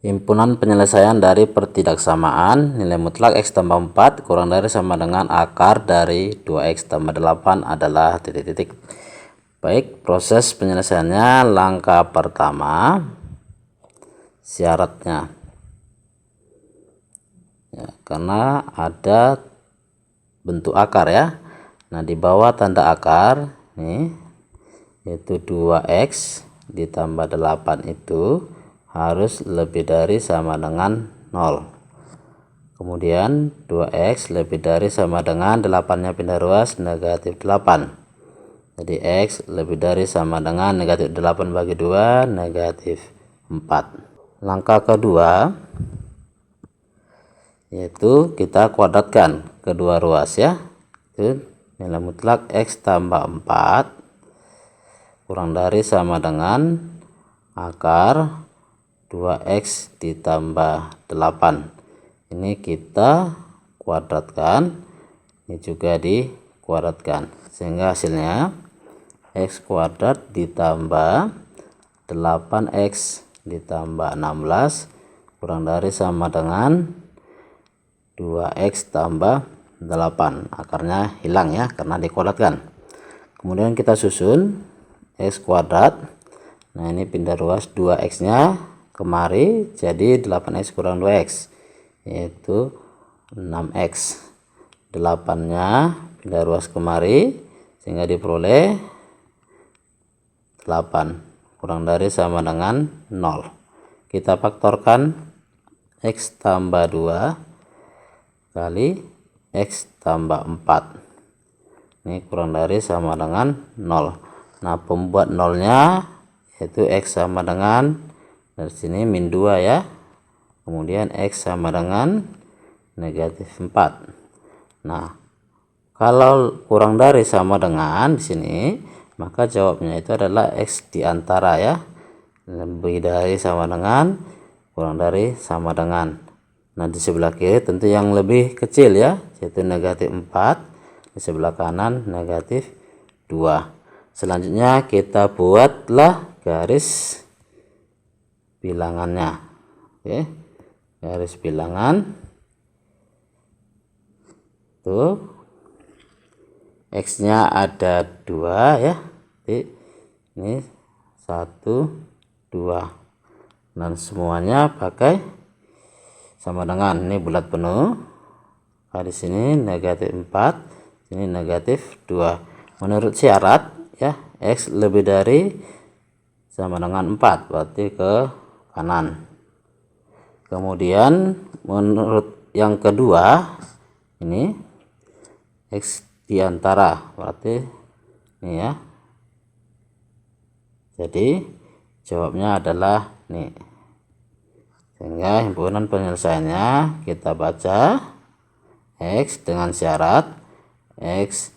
Himpunan penyelesaian dari pertidaksamaan nilai mutlak X tambah 4 kurang dari sama dengan akar dari 2X tambah 8 adalah titik-titik. Baik, proses penyelesaiannya. Langkah pertama, syaratnya ya, karena ada bentuk akar ya. Nah, di bawah tanda akar nih, yaitu 2X ditambah 8 itu harus lebih dari sama dengan 0. Kemudian 2X lebih dari sama dengan 8-nya pindah ruas negatif 8. Jadi X lebih dari sama dengan negatif 8 bagi 2 negatif 4. Langkah kedua yaitu kita kuadratkan kedua ruas ya. Itu nilai mutlak X tambah 4 kurang dari sama dengan akar 2X ditambah 8. Ini kita kuadratkan, ini juga dikuadratkan, sehingga hasilnya X kuadrat ditambah 8X ditambah 16 kurang dari sama dengan 2X tambah 8. Akarnya hilang ya karena dikuadratkan. Kemudian kita susun X kuadrat. Nah, ini pindah ruas 2X nya kemari jadi 8X kurang 2X, yaitu 6X. 8 nya pindah ruas kemari sehingga diperoleh 8 kurang dari sama dengan 0. Kita faktorkan X tambah 2 kali X tambah 4. Ini kurang dari sama dengan 0. Nah, pembuat nolnya yaitu X sama dengan, dari sini min 2 ya. Kemudian X sama dengan negatif 4. Nah, kalau kurang dari sama dengan di sini, maka jawabnya itu adalah X diantara ya. Lebih dari sama dengan, kurang dari sama dengan. Nah, di sebelah kiri tentu yang lebih kecil ya, yaitu negatif 4. Di sebelah kanan negatif 2. Selanjutnya kita buatlah garis bilangannya. Oke, garis bilangan tuh X nya ada 2 ya. Ini 1 2 dan semuanya pakai sama dengan, ini bulat penuh. Nah, di sini negatif 4, sini negatif 2. Menurut syarat ya, X lebih dari sama dengan 4, berarti ke kanan. Kemudian menurut yang kedua, ini X diantara, berarti ini ya. Jadi jawabnya adalah nih. Sehingga himpunan penyelesaiannya kita baca X dengan syarat X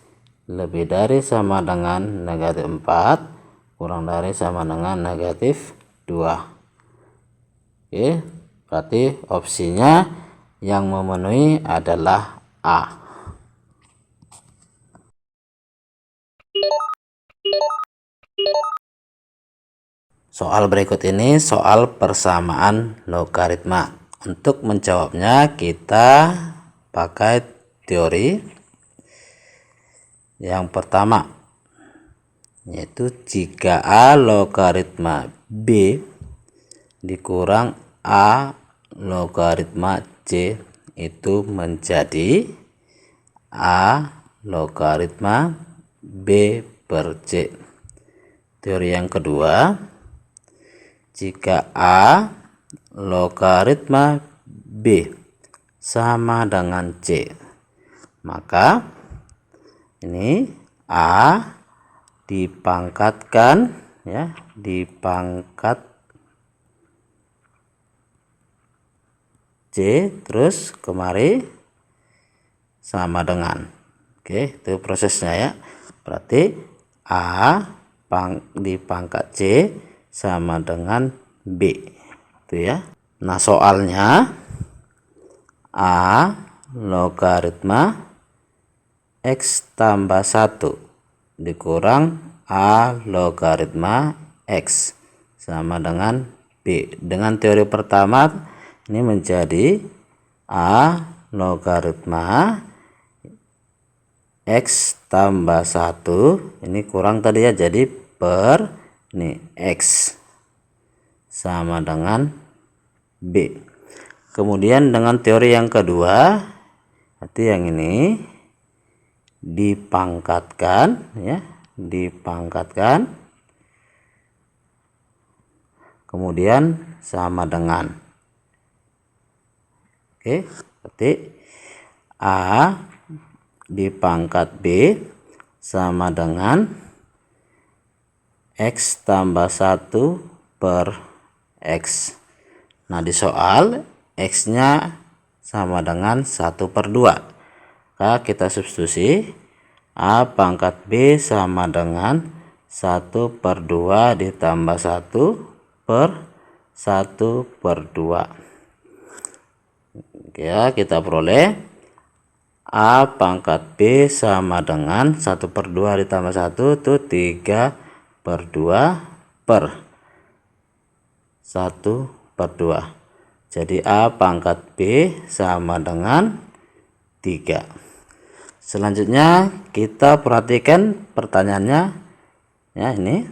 lebih dari sama dengan negatif 4 kurang dari sama dengan negatif 2. Oke, berarti opsinya yang memenuhi adalah A. Soal berikut ini soal persamaan logaritma. Untuk menjawabnya kita pakai teori. Yang pertama yaitu jika A logaritma B dikurang A logaritma C itu menjadi A logaritma B per C. Teori yang kedua, jika A logaritma B sama dengan C, maka ini A dipangkatkan ya, dipangkat C terus kemari sama dengan. Oke, itu prosesnya ya. Berarti A dipangkat C sama dengan B. Itu ya. Nah, soalnya A logaritma X tambah 1 dikurang A logaritma X sama dengan B. Dengan teori pertama ini menjadi A logaritma X tambah 1, ini kurang tadi ya, jadi per ini X sama dengan B. Kemudian dengan teori yang kedua, berarti yang ini dipangkatkan ya, dipangkatkan kemudian sama dengan, oke, berarti A dipangkat B sama dengan X tambah 1 per X. Nah di soal X nya sama dengan 1 per 2, maka kita substitusi A pangkat B sama dengan 1 per 2 ditambah 1 per 1 per 2. Ya, kita peroleh A pangkat B sama dengan 1 per 2 ditambah 1 itu 3 per 2 per 1 per 2. Jadi A pangkat B sama dengan 3. Selanjutnya kita perhatikan pertanyaannya ya, ini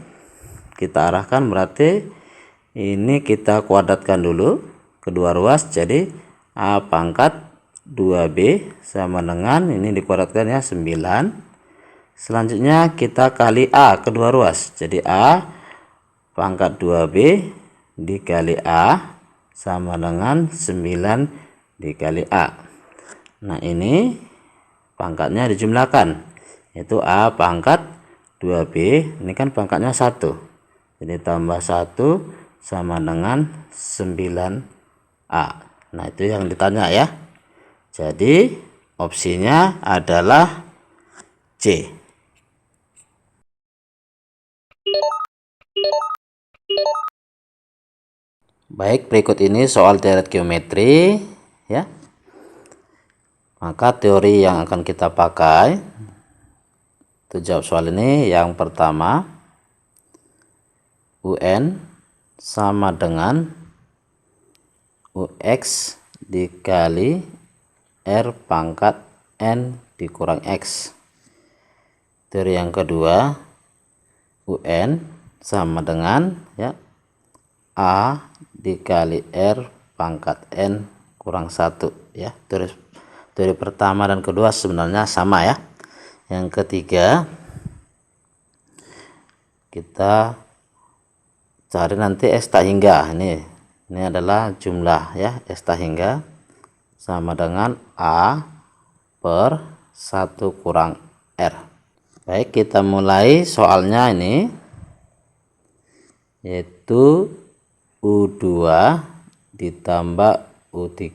kita arahkan, berarti ini kita kuadratkan dulu kedua ruas, jadi A pangkat 2B sama dengan, ini dikuadratkan ya, 9. Selanjutnya kita kali A kedua ruas, jadi A pangkat 2B dikali A sama dengan 9 dikali A. Nah ini pangkatnya dijumlahkan, yaitu A pangkat 2B, ini kan pangkatnya 1, jadi tambah 1 sama dengan 9A. Nah itu yang ditanya ya, jadi opsinya adalah C. Baik, berikut ini soal deret geometri ya. Maka teori yang akan kita pakai untuk jawab soal ini, yang pertama UN sama dengan UX dikali R pangkat N dikurang X. Teori yang kedua UN sama dengan ya A dikali R pangkat N kurang 1 ya. Teori pertama dan kedua sebenarnya sama ya. Yang ketiga kita cari nanti X tak hingga, ini adalah jumlah ya, X tak hingga sama dengan A per 1 kurang R. Baik, kita mulai soalnya ini, yaitu U2 ditambah U3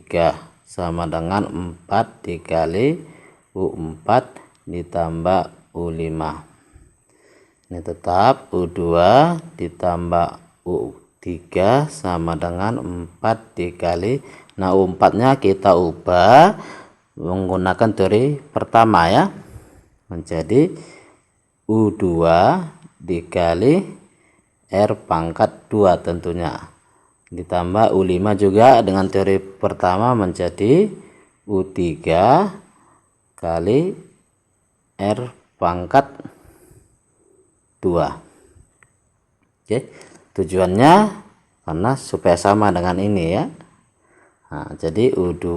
sama dengan 4 dikali U4 ditambah U5. Ini tetap U2 ditambah U3 sama dengan 4 dikali, nah U4 nya kita ubah menggunakan teori pertama ya, menjadi U2 dikali R pangkat 2 tentunya, ditambah U5 juga dengan teori pertama menjadi U3 kali R pangkat 2. Oke, tujuannya karena supaya sama dengan ini ya. Nah, jadi U2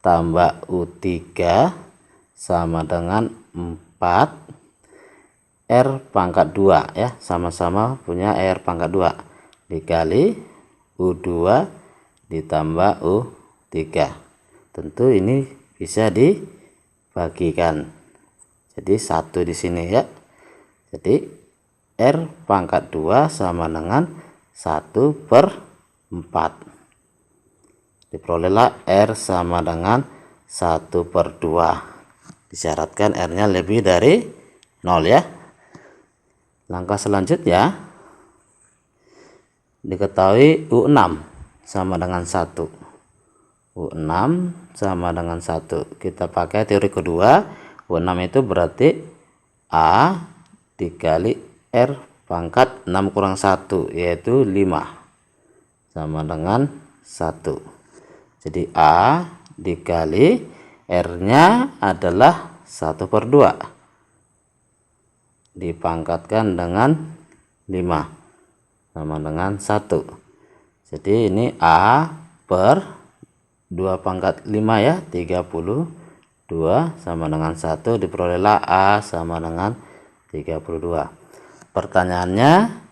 tambah U3 sama dengan 4 R pangkat 2 ya, sama-sama punya R pangkat 2 dikali U2 ditambah U3. Tentu ini bisa dibagikan, jadi 1 di sini ya. Jadi R pangkat 2 sama dengan 1 per 4. Diperolehlah R sama dengan 1 per 2. Disyaratkan R nya lebih dari 0 ya. Langkah selanjutnya diketahui U6 sama dengan 1. U6 sama dengan 1. Kita pakai teori kedua. U6 itu berarti A dikali R pangkat 6 kurang 1, yaitu 5. sama dengan 1. Jadi A dikali R-nya adalah 1/2. Dipangkatkan dengan 5 sama dengan 1. Jadi ini A per 2 pangkat 5 ya, 32 sama dengan 1, diperolehlah A sama dengan 32. Pertanyaannya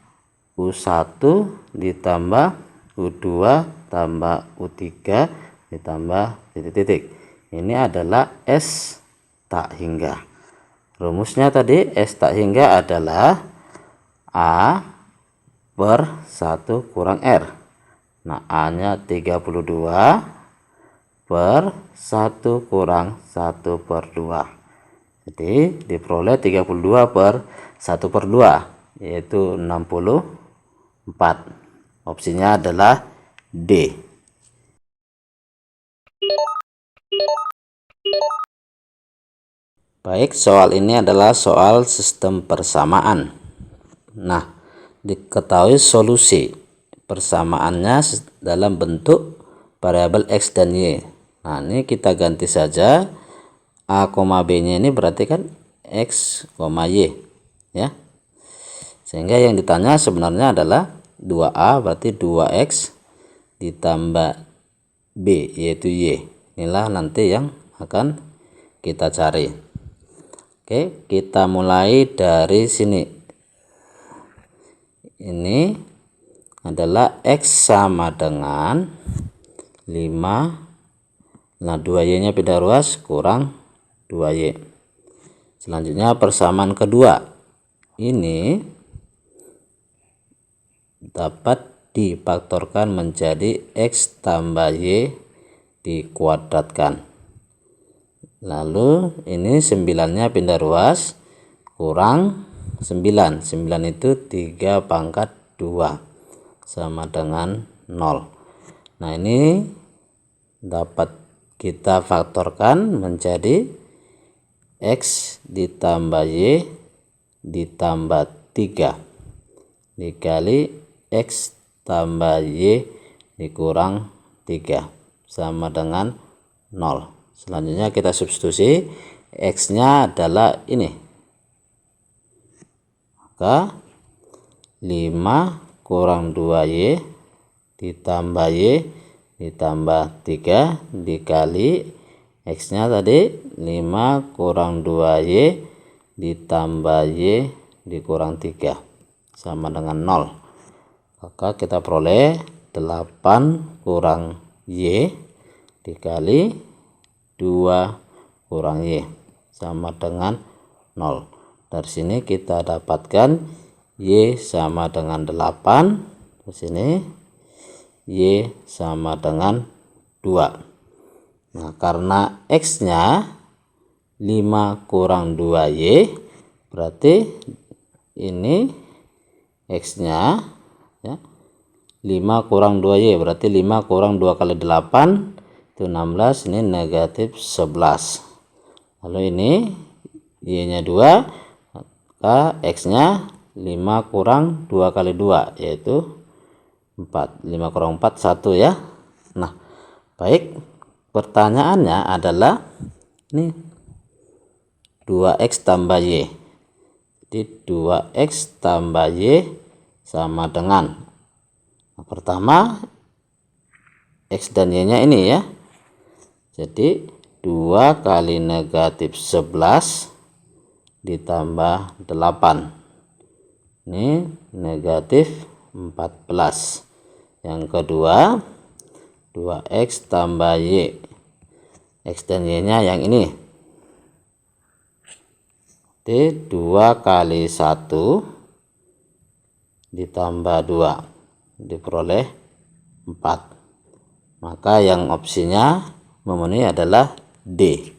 U1 ditambah U2 tambah U3 ditambah titik-titik. Ini adalah S tak hingga. Rumusnya tadi S tak hingga adalah A per 1 kurang R. Nah, A nya 32 per 1 kurang 1/2. Jadi diperoleh 32 per 1/2, yaitu 64. Opsinya adalah D. Baik, soal ini adalah soal sistem persamaan. Nah, diketahui solusi persamaannya dalam bentuk variabel X dan Y. Nah, ini kita ganti saja A, B nya ini berarti kan X, Y ya. Sehingga yang ditanya sebenarnya adalah 2A berarti 2X ditambah B yaitu Y. Inilah nanti yang akan kita cari. Oke, kita mulai dari sini. Ini adalah X sama dengan 5. Nah, 2Y nya pindah ruas kurang 2Y. Selanjutnya persamaan kedua. Ini dapat difaktorkan menjadi X tambah Y dikuadratkan. Lalu ini 9-nya pindah ruas kurang 9. 9 itu 3 pangkat 2 sama dengan 0. Nah, ini dapat kita faktorkan menjadi X ditambah Y ditambah 3 dikali X tambah Y dikurang 3 sama dengan 0. Selanjutnya kita substitusi, X nya adalah ini, maka 5 kurang 2Y ditambah Y ditambah 3 dikali X nya tadi 5 kurang 2Y ditambah Y dikurang 3 sama dengan 0. Maka kita peroleh 8 kurang Y dikali 2 kurang Y sama dengan 0. Dari sini kita dapatkan Y sama dengan 8. Di sini Y sama dengan 2. Nah, karena X nya 5 kurang 2Y, berarti ini X nya ya, 5 kurang 2Y berarti 5 kurang 2 kali 8 itu 16, ini negatif 11. Lalu ini Y nya 2, maka X nya 5 kurang 2 kali 2 yaitu 4. 5 kurang 4 1 ya. Nah, baik, pertanyaannya adalah ini 2X tambah Y. Jadi 2X tambah Y sama dengan, nah, pertama X dan Y nya ini ya. Jadi 2 kali negatif 11 ditambah 8. Ini negatif 14. Yang kedua 2X tambah Y. X dan Y nya yang ini. Jadi 2 kali 1 ditambah 2 diperoleh 4. Maka yang opsinya memenuhi adalah D.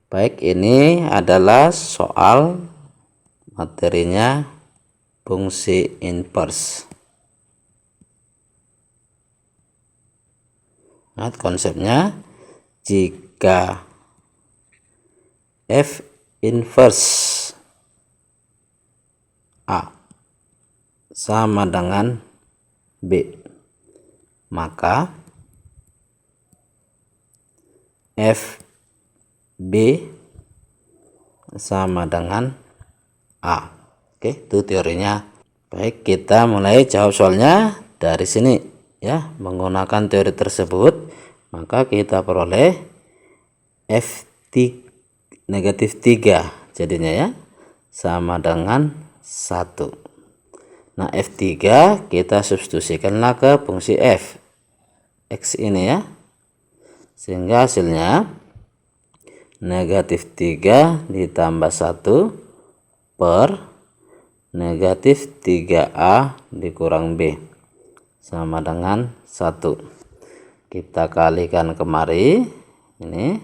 Baik, ini adalah soal materinya fungsi inverse. Nah, konsepnya jika F inverse A sama dengan B, maka FB sama dengan A. Oke, itu teorinya. Baik, kita mulai jawab soalnya dari sini ya. Menggunakan teori tersebut, maka kita peroleh F3 negatif 3 jadinya ya, sama dengan 1. Nah, F3 kita substitusikanlah ke fungsi F X ini ya, sehingga hasilnya negatif 3 ditambah 1 per negatif 3A dikurang B sama dengan 1. Kita kalikan kemari, ini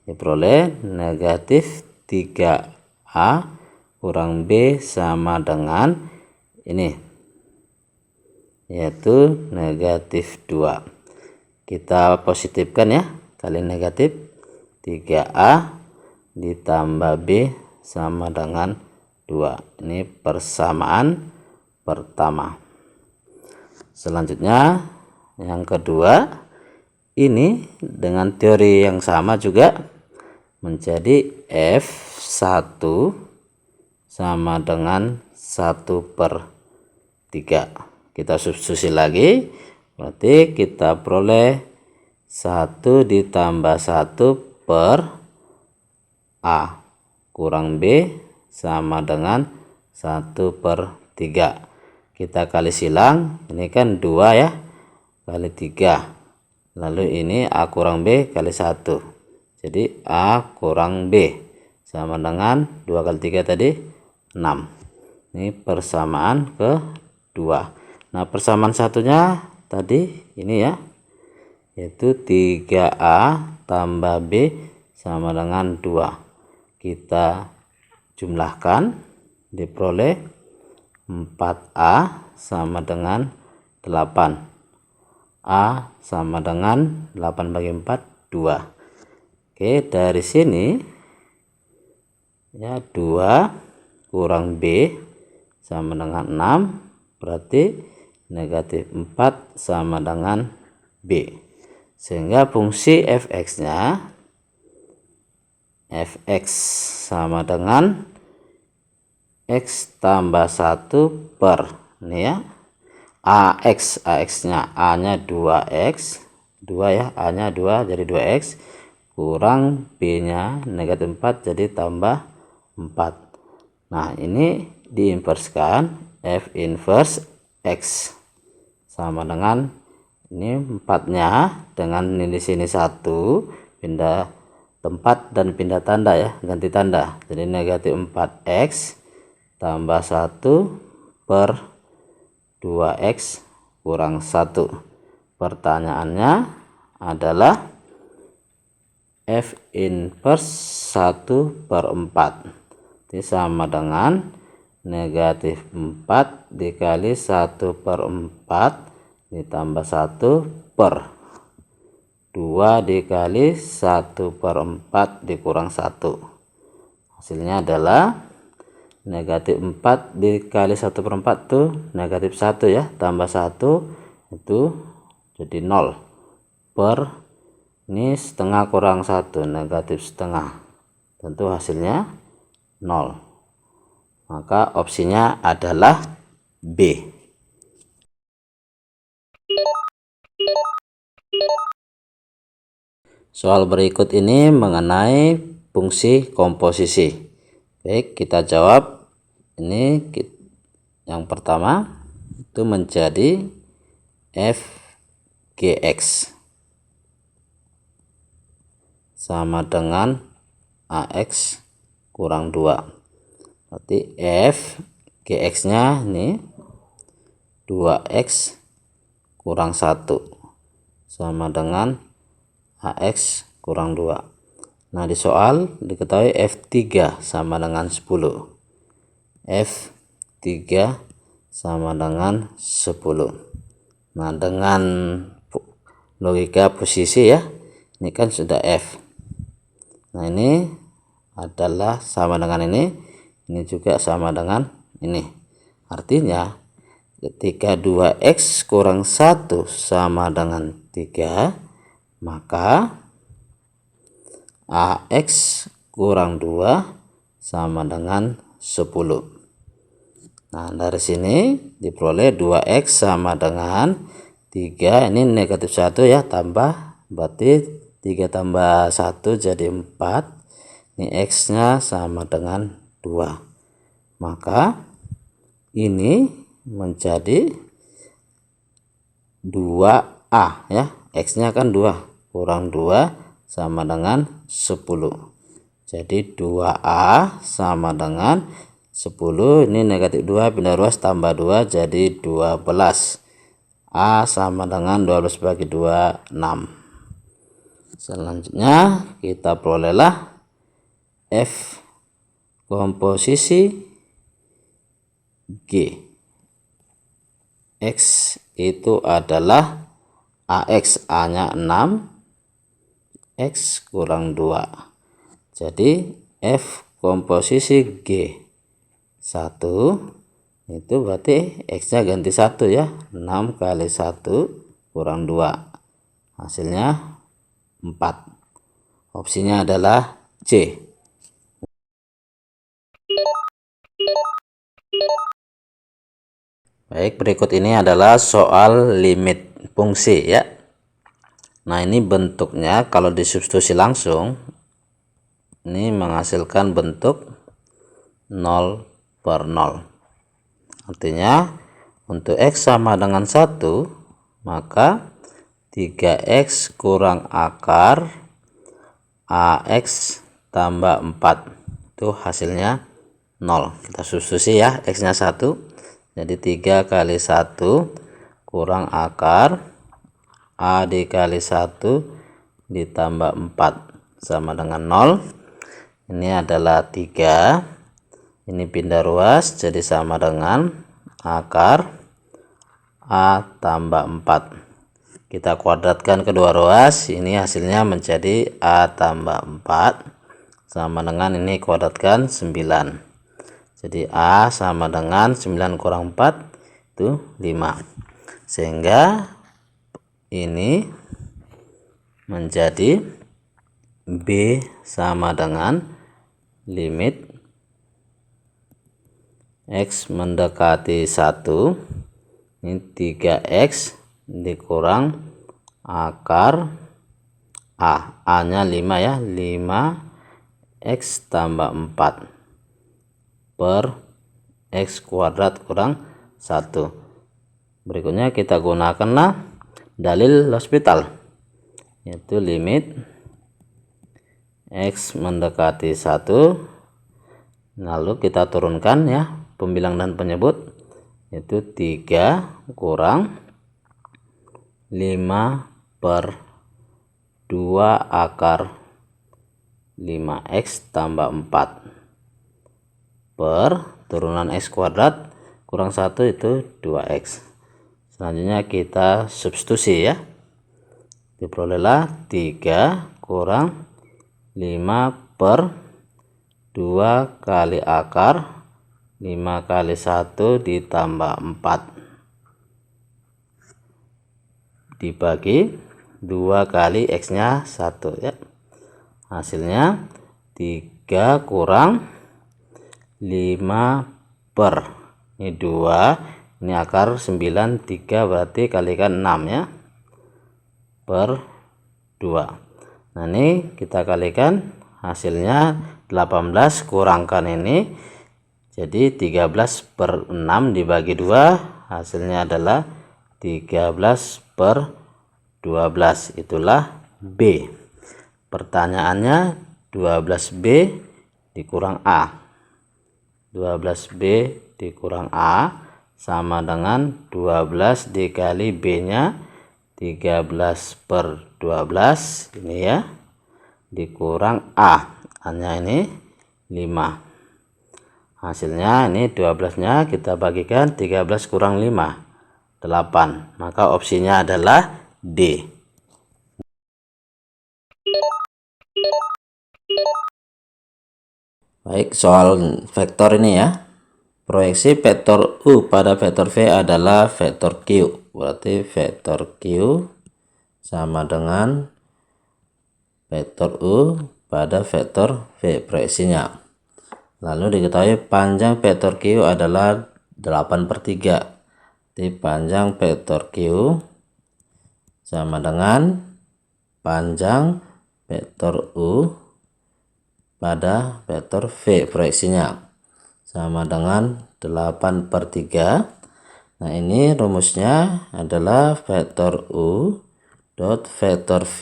diperoleh negatif 3A kurang B sama dengan ini, yaitu negatif 2. Kita positifkan ya, kali negatif 3A ditambah B sama dengan 2. Ini persamaan pertama. Selanjutnya yang kedua, ini dengan teori yang sama juga menjadi F1 sama dengan 1/3. Kita substitusi lagi, berarti kita peroleh 1 ditambah 1 per A kurang B sama dengan 1/3. Kita kali silang, ini kan 2 ya, kali 3. Lalu ini A kurang B kali 1. Jadi A kurang B sama dengan 2 kali 3 tadi 6. Ini persamaan kedua. Nah, persamaan satunya tadi ini ya, yaitu 3A tambah B sama dengan 2. Kita jumlahkan, diperoleh 4A sama dengan 8. A sama dengan 8 bagi 4, 2. Oke, dari sini ya, 2 kurang B sama dengan 6, berarti negatif 4 sama dengan B. Sehingga fungsi fx-nya fx sama dengan X tambah 1 per ini ya, AX-nya A-nya 2X 2 ya, A-nya 2 jadi 2X kurang B-nya negatif 4 jadi tambah 4. Nah, ini diinverskan, F inverse X sama dengan ini 4-nya dengan ini di sini 1, pindah tempat dan pindah tanda ya, ganti tanda. Jadi negatif 4X tambah 1 per 2X kurang 1. Pertanyaannya adalah F inverse 1/4. Ini sama dengan negatif 4 dikali 1/4 ditambah 1 per 2 dikali 1/4 dikurang 1. Hasilnya adalah negatif 4 dikali 1/4 tuh negatif 1 ya, tambah 1 itu jadi 0 per ini setengah kurang 1 negatif setengah, tentu hasilnya 0. Maka opsinya adalah B. Soal berikut ini mengenai fungsi komposisi. Baik, kita jawab. Ini yang pertama itu menjadi Fgx sama dengan AX kurang 2. Berarti Fgx-nya ini 2X kurang 1 sama dengan AX kurang 2. Nah, di soal diketahui F3 sama dengan 10. F3 sama dengan 10. Nah, dengan logika posisi ya, ini kan sudah F. Nah, ini adalah sama dengan ini juga sama dengan ini. Artinya ketika 2x kurang 1 sama dengan 3, maka AX kurang 2 sama dengan 10. Nah, dari sini diperoleh 2x sama dengan 3, ini negatif 1 ya, tambah, berarti 3 tambah 1 jadi 4. Ini x nya sama dengan 2, maka ini menjadi 2a ya, x nya kan 2 kurang 2 sama dengan 10. Jadi 2a sama dengan 10, ini negatif 2 pindah ruas tambah 2 jadi 12. A sama dengan 12 bagi 2, 6. Selanjutnya kita perolehlah F komposisi G. X itu adalah AX, A nya 6, X kurang 2. Jadi F komposisi G 1 itu berarti X nya ganti 1 ya, 6 kali 1 kurang 2, hasilnya 4. Opsinya adalah C. Baik, berikut ini adalah soal limit fungsi ya. Nah, ini bentuknya kalau disubstitusi langsung ini menghasilkan bentuk 0 per 0. Artinya untuk X sama dengan 1, maka 3X kurang akar AX tambah 4 itu hasilnya 0. Kita substitusi ya, X nya 1, jadi 3 kali 1 kurang akar A dikali 1 ditambah 4 sama dengan 0. Ini adalah 3, ini pindah ruas jadi sama dengan akar A tambah 4. Kita kuadratkan kedua ruas, ini hasilnya menjadi A tambah 4 sama dengan ini kuadratkan 9. Jadi A sama dengan 9 kurang 4 itu 5. Sehingga ini menjadi B sama dengan limit X mendekati 1. Ini 3X dikurang akar A. A nya 5 ya, 5X tambah 4 per X kuadrat kurang 1. Berikutnya kita gunakanlah dalil L'Hospital, yaitu limit X mendekati 1, lalu kita turunkan ya pembilang dan penyebut, yaitu 3 kurang 5 per 2 akar 5X tambah 4 per turunan X kuadrat kurang 1 itu 2X. Selanjutnya kita substitusi ya, diperolehlah 3 kurang 5 per 2 kali akar 5 kali 1 ditambah 4 dibagi 2 kali X nya 1 ya, hasilnya 3 kurang 5 per ini 2, ini akar 9, 3 berarti kalikan 6 ya, per 2. Nah, ini kita kalikan hasilnya 18 kurangkan ini jadi 13 per 6 dibagi 2, hasilnya adalah 13 per 12, itulah B. Pertanyaannya 12B dikurang A. 12B dikurang A sama dengan 12 dikali B nya 13 per 12 ini ya, dikurang A, hanya ini 5. Hasilnya ini 12 nya kita bagikan 13 kurang 5, 8. Maka opsinya adalah D. Baik, soal vektor ini ya. Proyeksi vektor U pada vektor V adalah vektor Q. Berarti vektor Q sama dengan vektor U pada vektor V proyeksinya. Lalu diketahui panjang vektor Q adalah 8/3. Jadi panjang vektor Q sama dengan panjang vektor U pada vektor V proyeksinya, sama dengan 8/3. Nah, ini rumusnya adalah vektor U dot vektor V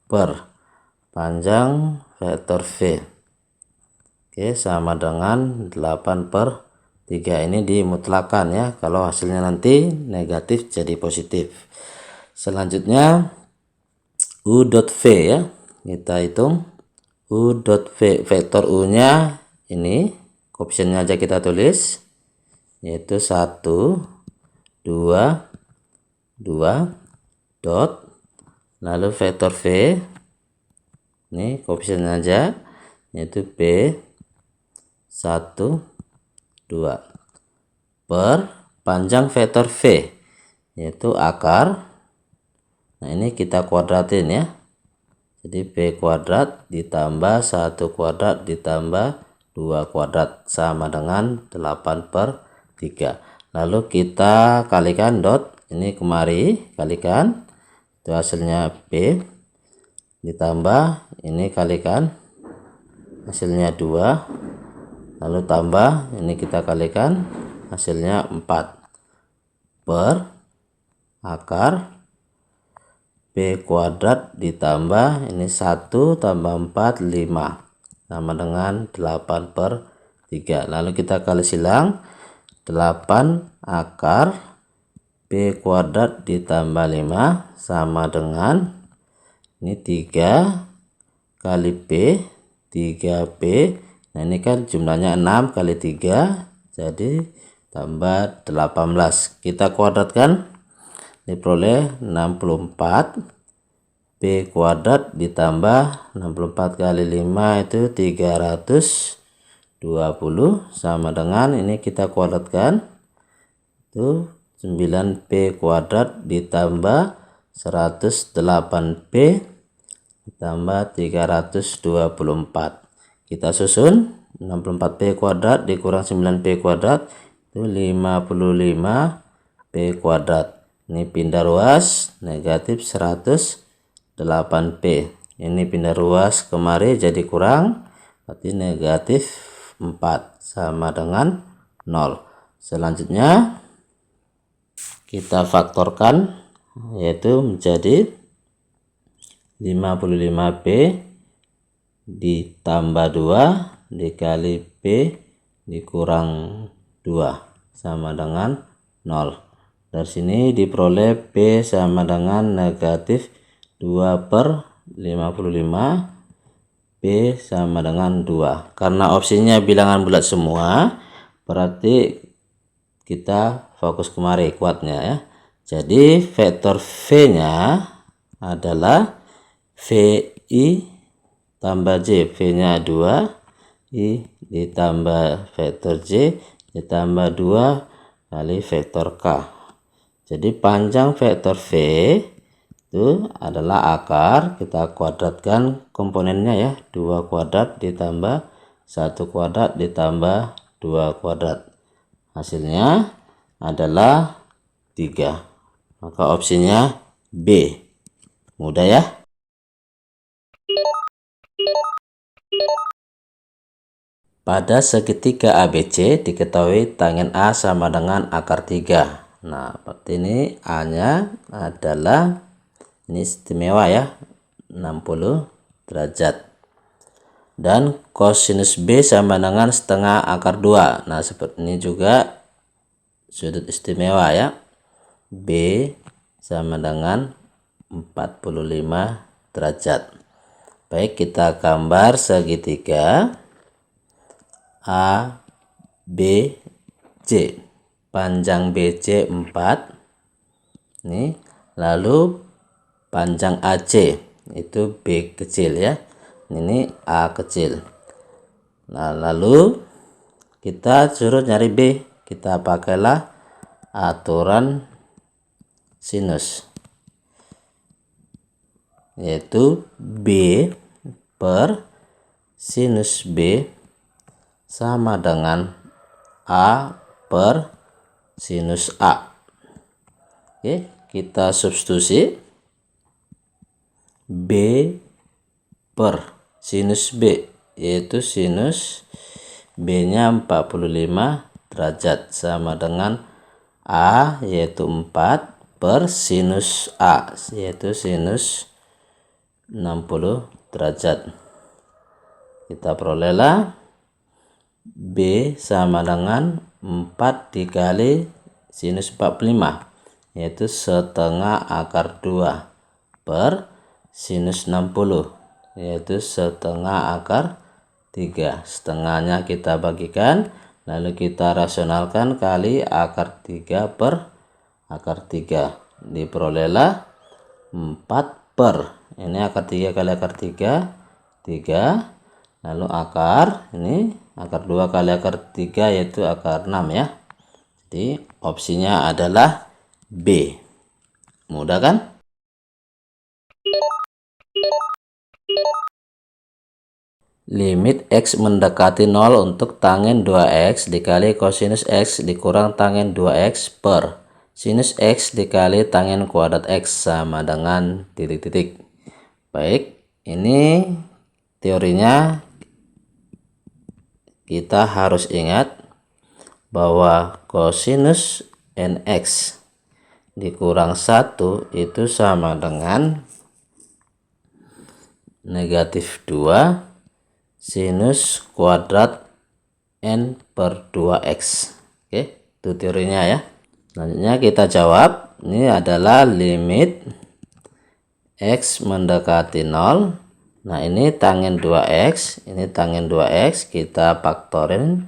per panjang vektor V. Oke, sama dengan 8/3. Ini dimutlakan ya, kalau hasilnya nanti negatif jadi positif. Selanjutnya U dot V ya, kita hitung U dot V. Vektor U nya ini koefisiennya aja kita tulis, yaitu 1, 2, 2 dot, lalu vektor V ini koefisiennya aja, yaitu B 1, 2 per panjang vektor V, yaitu akar. Nah, ini kita kuadratin ya, jadi B kuadrat ditambah 1 kuadrat ditambah 2 kuadrat sama dengan 8/3. Lalu kita kalikan dot, ini kemari kalikan, itu hasilnya B, ditambah ini kalikan, hasilnya 2, lalu tambah ini kita kalikan, hasilnya 4 per akar B kuadrat ditambah ini 1 tambah 4 5 sama dengan 8/3. Lalu kita kali silang, 8 akar B kuadrat ditambah 5 sama dengan ini 3 kali B, 3B. Nah, ini kan jumlahnya 6 kali 3 jadi tambah 18. Kita kuadratkan, diperoleh 64 B kuadrat ditambah 64 kali 5 itu 320 sama dengan ini kita kuadratkan itu 9B kuadrat ditambah 108B ditambah 324. Kita susun 64B kuadrat dikurang 9B kuadrat itu 55B kuadrat. Ini pindah ruas, negatif 108B. Ini pindah ruas kemari jadi kurang, berarti negatif 4 sama dengan 0. Selanjutnya kita faktorkan, yaitu menjadi 55B ditambah 2 dikali B dikurang 2 sama dengan 0. Dari sini diperoleh B sama dengan negatif 2/55, B sama dengan 2. Karena opsinya bilangan bulat semua, berarti kita fokus kemari kuatnya ya. Jadi vektor V-nya adalah VI tambah J, V-nya 2, I ditambah vektor J ditambah 2 kali vektor K. Jadi panjang vektor V itu adalah akar, kita kuadratkan komponennya ya, 2 kuadrat ditambah 1 kuadrat ditambah 2 kuadrat. Hasilnya adalah 3. Maka opsinya B. Mudah ya. Pada segitiga ABC diketahui tangent A sama dengan akar 3. Nah, seperti ini A-nya adalah ini istimewa ya, 60 derajat. Dan kosinus B sama dengan setengah akar 2. Nah, seperti ini juga sudut istimewa ya. B sama dengan 45 derajat. Baik, kita gambar segitiga A, B, C. Panjang BC 4. Nih, lalu panjang AC itu B kecil ya. Ini A kecil. Nah, lalu kita suruh nyari B, kita pakailah aturan sinus, yaitu B per sinus B sama dengan A per sinus A. Oke, kita substitusi B per sinus B, yaitu sinus B nya 45 derajat sama dengan A, yaitu 4 per sinus A, yaitu sinus 60 derajat. Kita perolehlah B sama dengan 4 dikali sinus 45, yaitu setengah akar 2 per sinus 60, yaitu setengah akar 3. Setengahnya kita bagikan, lalu kita rasionalkan kali akar 3 per akar 3. Diperolehlah 4 per, ini akar 3 kali akar 3, 3. Lalu akar, ini akar 2 kali akar 3, yaitu akar 6 ya. Jadi opsinya adalah B. Mudah kan? Limit X mendekati 0 untuk tangen 2X dikali kosinus X dikurang tangen 2X per sinus X dikali tangen kuadrat X sama dengan titik-titik. Baik, ini teorinya kita harus ingat bahwa kosinus NX dikurang 1 itu sama dengan negatif 2 sinus kuadrat N per 2X. Oke, itu teorinya ya. Selanjutnya kita jawab. Ini adalah limit X mendekati 0. Nah, ini tangen 2X, ini tangen 2X, kita faktorin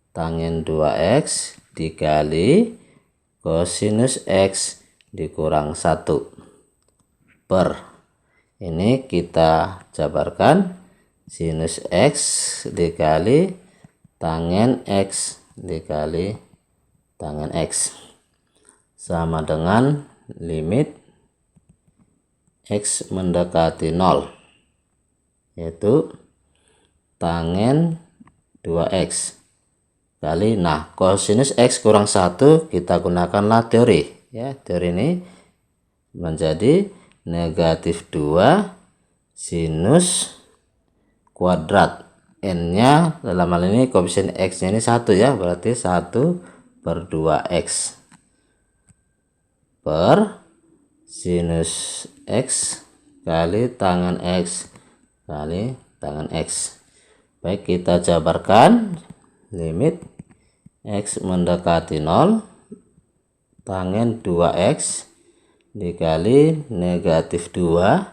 tangen 2X dikali kosinus X dikurang 1 per, ini kita jabarkan sinus X dikali tangen X dikali tangen X sama dengan limit X mendekati 0, yaitu tangen 2X kali, nah kosinus X kurang 1 kita gunakanlah teori ya. Teori ini menjadi negatif 2 sinus kuadrat N nya, dalam hal ini koefisien X nya ini 1 ya, berarti 1 per 2X per sinus X kali tangen X kali tangen X. Baik, kita jabarkan limit X mendekati 0 tangen 2X dikali negatif 2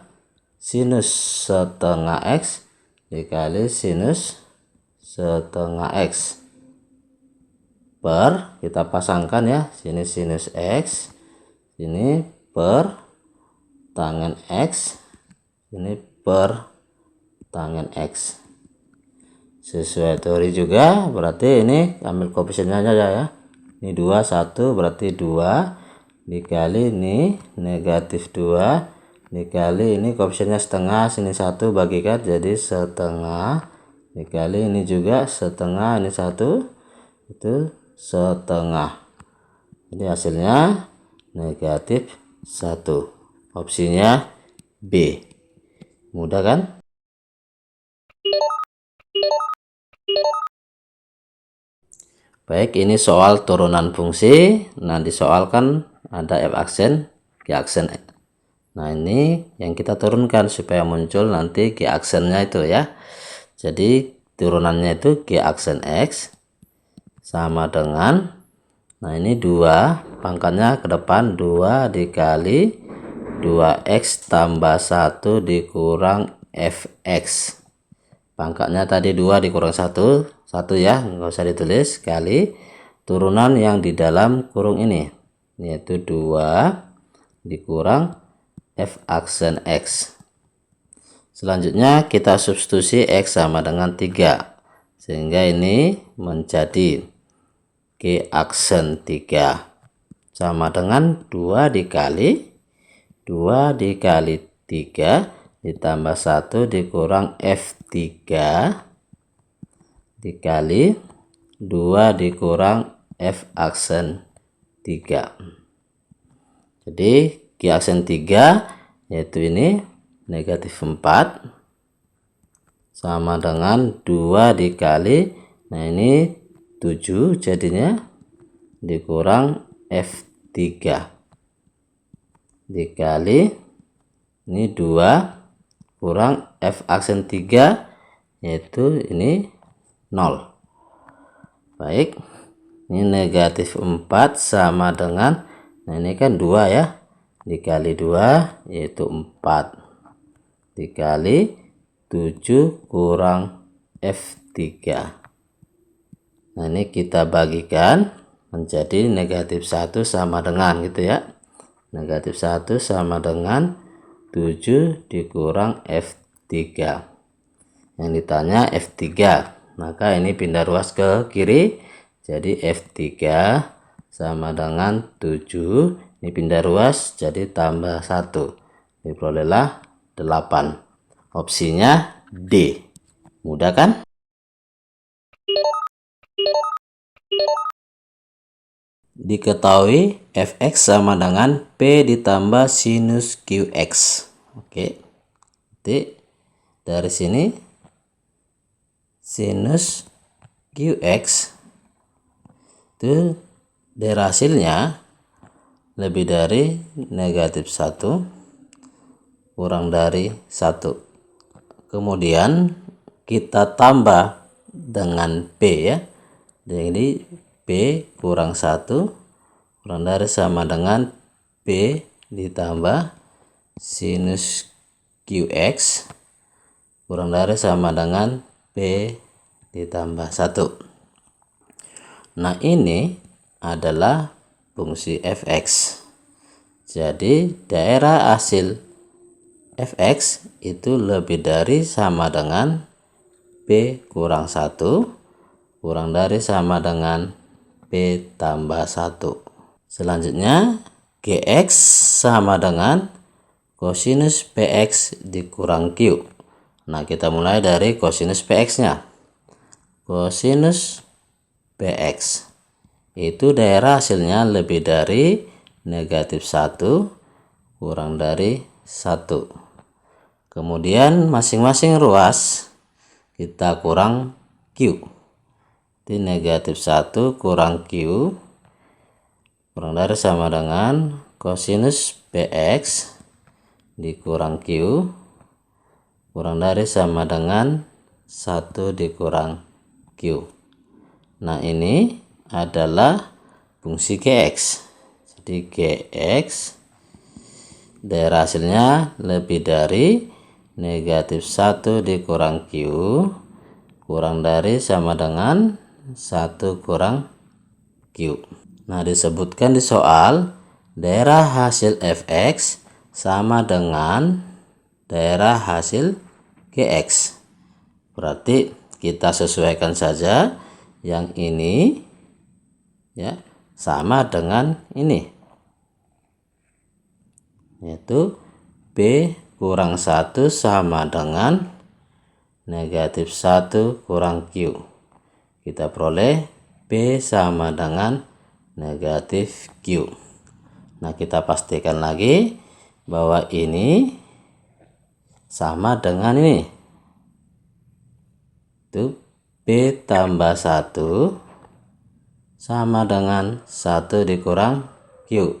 sinus setengah X dikali sinus setengah X per, kita pasangkan ya, sini sinus X, sini per tangen X, ini per tangen X. Sesuai teori juga, berarti ini ambil koefisiennya aja ya. Ini 2, 1, berarti 2 dikali ini negatif 2 dikali ini koefisiennya setengah, sini 1 bagikan jadi setengah, dikali ini juga setengah, ini 1 itu setengah, jadi hasilnya negatif 1. Opsinya B. Mudah kan? Baik, ini soal turunan fungsi. Nah, disoalkan ada F aksen, G aksen. Nah, ini yang kita turunkan supaya muncul nanti G aksennya itu ya. Jadi turunannya itu G aksen X sama dengan, nah ini 2 pangkatnya ke depan, 2 dikali 2X tambah 1 dikurang Fx. Pangkatnya tadi 2 dikurang 1 ya, nggak usah ditulis, kali turunan yang di dalam kurung ini, yaitu 2 dikurang F aksen X. Selanjutnya kita substitusi X sama dengan 3, sehingga ini menjadi G aksen 3 sama dengan 2 dikali 3 ditambah 1 dikurang F3 dikali 2 dikurang F aksen 3. Jadi G aksen 3 yaitu ini negatif 4 sama dengan 2 dikali, nah ini 7 jadinya, dikurang F3 dikali ini 2 kurang F aksen 3 yaitu ini 0. Baik, ini negatif 4 sama dengan, nah ini kan 2 ya, dikali 2 yaitu 4 dikali 7 kurang F3. Nah ini kita bagikan menjadi negatif 1 sama dengan gitu ya, negatif 1 sama dengan 7 dikurang F3. Yang ditanya F3, maka ini pindah ruas ke kiri, jadi F3 sama dengan 7, ini pindah ruas jadi tambah 1, diperolehlah 8. Opsinya D. Mudah kan? Diketahui fx sama dengan p ditambah sinus qx. Oke. Jadi dari sini sinus qx itu dari hasilnya lebih dari negatif 1 kurang dari 1. Kemudian kita tambah dengan P ya. Jadi P kurang 1 kurang dari sama dengan P ditambah sinus QX kurang dari sama dengan P ditambah 1. Nah ini adalah fungsi fx. Jadi daerah hasil fx itu lebih dari sama dengan P kurang 1 kurang dari sama dengan P tambah 1. Selanjutnya Gx sama dengan kosinus Px dikurang Q. Nah kita mulai dari kosinus Px nya. Kosinus Px itu daerah hasilnya lebih dari negatif 1 kurang dari 1. Kemudian masing-masing ruas kita kurang Q. Jadi negatif 1 kurang Q kurang dari sama dengan kosinus Px dikurang Q kurang dari sama dengan 1 dikurang Q. Nah ini adalah fungsi Gx. Jadi Gx daerah hasilnya lebih dari negatif 1 dikurang Q kurang dari sama dengan 1 kurang Q. Nah disebutkan di soal daerah hasil fx sama dengan daerah hasil gx. Berarti kita sesuaikan saja yang ini ya sama dengan ini, yaitu B kurang 1 sama dengan negatif 1 kurang Q. Kita peroleh B sama dengan negatif Q. Nah kita pastikan lagi bahwa ini sama dengan ini, itu B tambah 1 sama dengan 1 dikurang Q.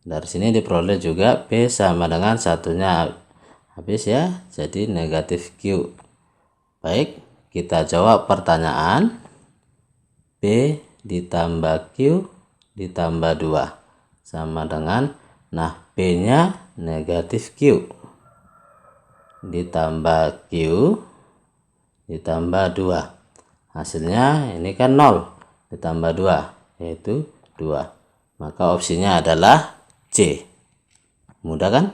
Dari sini diperoleh juga B sama dengan satunya habis ya, jadi negatif Q. Baik, kita jawab pertanyaan. B ditambah Q ditambah 2 sama dengan, nah B nya negatif Q ditambah Q ditambah 2, hasilnya ini kan 0 ditambah 2 yaitu 2, maka opsinya adalah C. Mudah kan?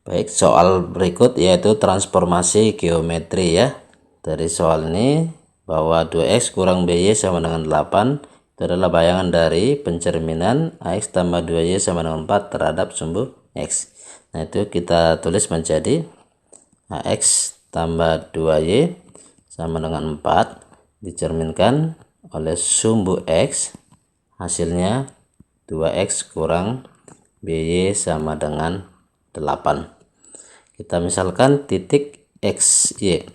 Baik, soal berikut yaitu transformasi geometri ya. Dari soal ini bahwa 2x kurang by sama dengan 8 itu adalah bayangan dari pencerminan ax tambah 2y sama dengan 4 terhadap sumbu x. Nah, itu kita tulis menjadi ax tambah 2y sama dengan 4 dicerminkan oleh sumbu x, hasilnya 2x kurang by sama dengan 8. Kita misalkan titik xy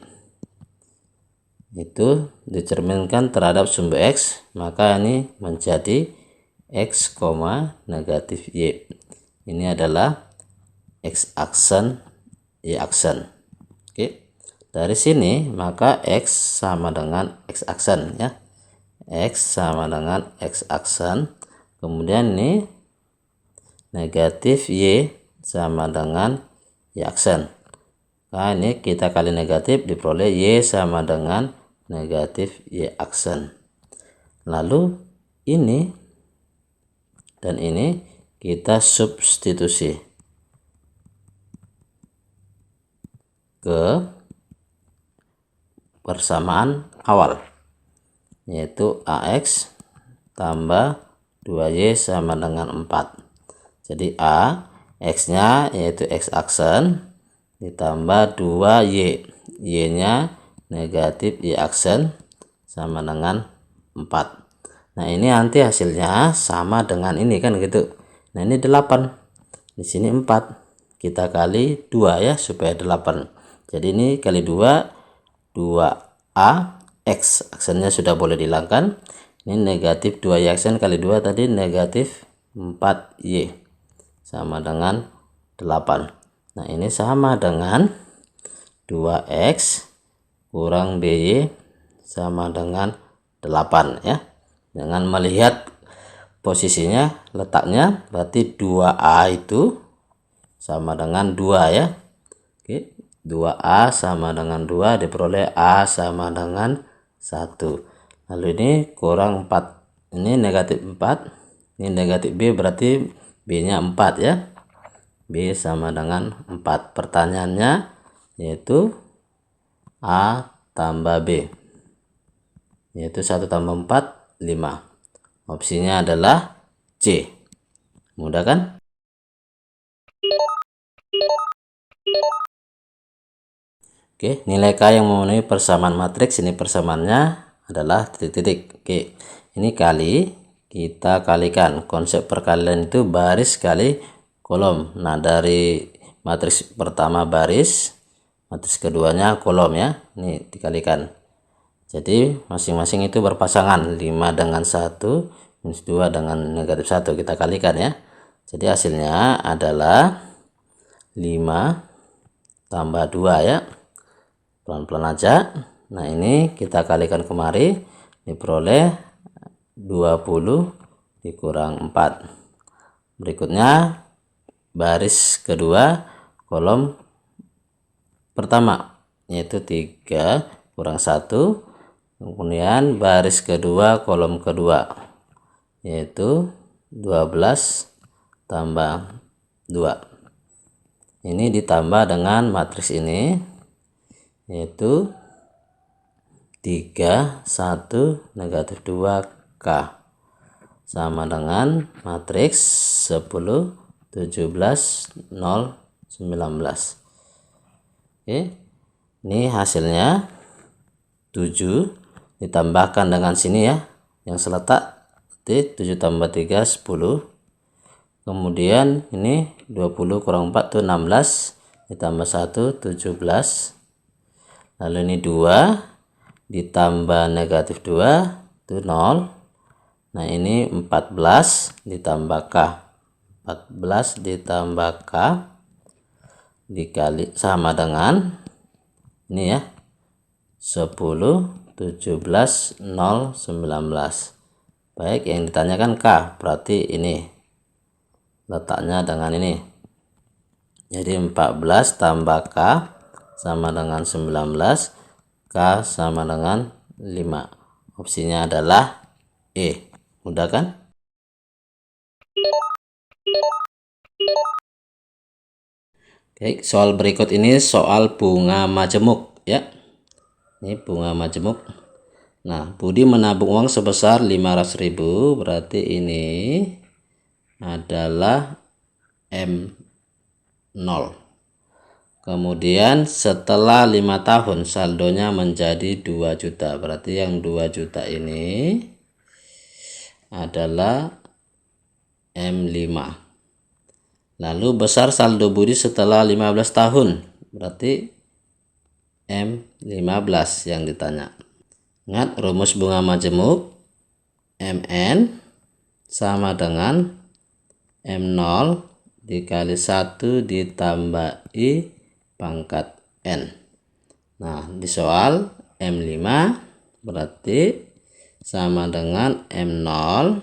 itu dicerminkan terhadap sumbu x, maka ini menjadi x, negatif y. Ini adalah x aksen, y aksen. Oke. Dari sini maka x sama dengan x aksen ya. X sama dengan x aksen. Kemudian ini negatif y sama dengan y aksen. Nah, ini kita kali negatif diperoleh y sama dengan negatif y aksen. Lalu ini dan ini kita substitusi ke persamaan awal, yaitu ax tambah 2y sama dengan 4. Jadi a, x-nya yaitu x aksen ditambah 2y, y-nya negatif y aksen sama dengan 4. Nah, ini nanti hasilnya sama dengan ini kan gitu. Nah, ini 8. Di sini 4. Kita kali 2 ya supaya 8. Jadi ini kali 2, 2a, x aksennya sudah boleh dihilangkan. Ini negatif 2y aksen kali 2 tadi negatif 4y sama dengan 8. Nah, ini sama dengan 2x kurang by sama dengan 8 ya. Dengan melihat posisinya, letaknya berarti 2a itu sama dengan 2 ya. Oke, 2a sama dengan 2 diperoleh a sama dengan 1. Lalu ini kurang 4. Ini negatif 4. Ini negatif b berarti b-nya 4 ya. B sama dengan 4. Pertanyaannya yaitu a tambah b. Yaitu 1 tambah 4, 5. Opsinya adalah C. Mudah kan? Oke, nilai K yang memenuhi persamaan matriks, ini persamaannya adalah titik-titik. Oke, ini kali, kita kalikan. Konsep perkalian itu baris kali kolom. Nah, dari matriks pertama baris, matriks keduanya kolom ya. Ini dikalikan. Jadi masing-masing itu berpasangan, 5 dengan 1 minus 2 dengan negatif 1 kita kalikan ya. Jadi hasilnya adalah 5 tambah 2 ya. Pelan-pelan aja. Nah, ini kita kalikan kemari diperoleh 20 dikurang 4. Berikutnya baris kedua kolom pertama yaitu 3 kurang 1. Kemudian baris kedua kolom kedua yaitu 12 tambah 2. Ini ditambah dengan matriks ini yaitu 3, 1, negatif 2K sama dengan matriks 10, 17, 0, 19. Oke, ini hasilnya 7 ditambahkan dengan sini ya yang seletak, 7 tambah 3 10. Kemudian ini 20 kurang 4 itu 16 ditambah 1 17. Lalu ini 2 ditambah negatif 2 itu 0. Nah, ini 14 ditambah K, 14 ditambah K dikali sama dengan ini ya 10, 17, 0, 19. Baik, yang ditanyakan K, berarti ini letaknya dengan ini. Jadi 14 tambah K sama dengan 19, K sama dengan 5. Opsinya adalah E. Mudah kan? Oke, soal berikut ini soal bunga majemuk ya. Ini bunga majemuk. Nah, Budi menabung uang sebesar 500.000, berarti ini adalah M0. Kemudian setelah 5 tahun saldonya menjadi 2 juta. Berarti yang 2 juta ini adalah M5. Lalu besar saldo Budi setelah 15 tahun. Berarti M15 yang ditanya. Ingat rumus bunga majemuk. Mn sama dengan M0 dikali 1 ditambah I pangkat N. Nah, di soal M5 berarti sama dengan M0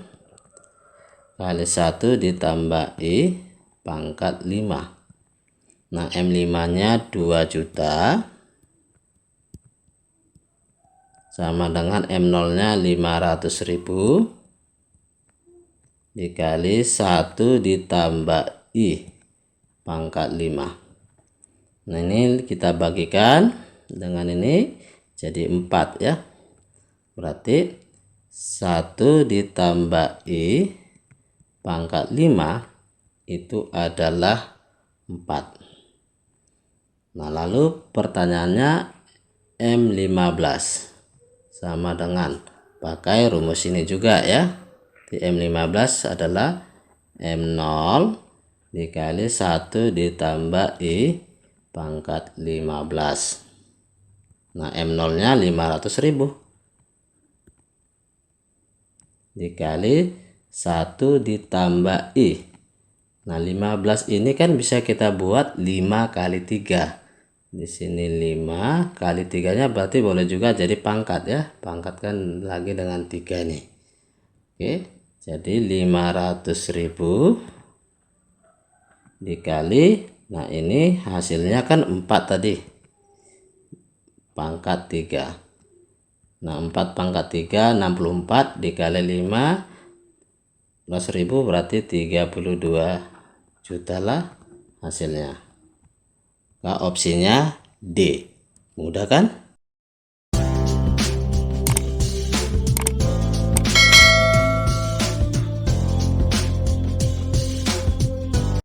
kali 1 ditambah I pangkat 5. Nah, M5-nya 2 juta sama dengan M0-nya 500.000 dikali 1 ditambah I pangkat 5. Nah, ini kita bagikan dengan ini jadi 4 ya. Berarti 1 ditambah I pangkat 5 itu adalah 4. Nah, lalu pertanyaannya M15 sama dengan pakai rumus ini juga ya. Di M15 adalah M0 dikali 1 ditambah I pangkat 15. Nah, M0 nya 500.000 dikali 1 ditambah I. Nah, 15 ini kan bisa kita buat 5 kali 3. Di sini 5 kali 3-nya berarti boleh juga jadi pangkat ya. Pangkat kan lagi dengan 3 nih. Oke, jadi 500.000 dikali, nah ini hasilnya kan 4 tadi. Pangkat 3. Nah, 4 pangkat 3 64 dikali 5 100.000 berarti 32 juta lah hasilnya. Nah, opsinya D. Mudah kan?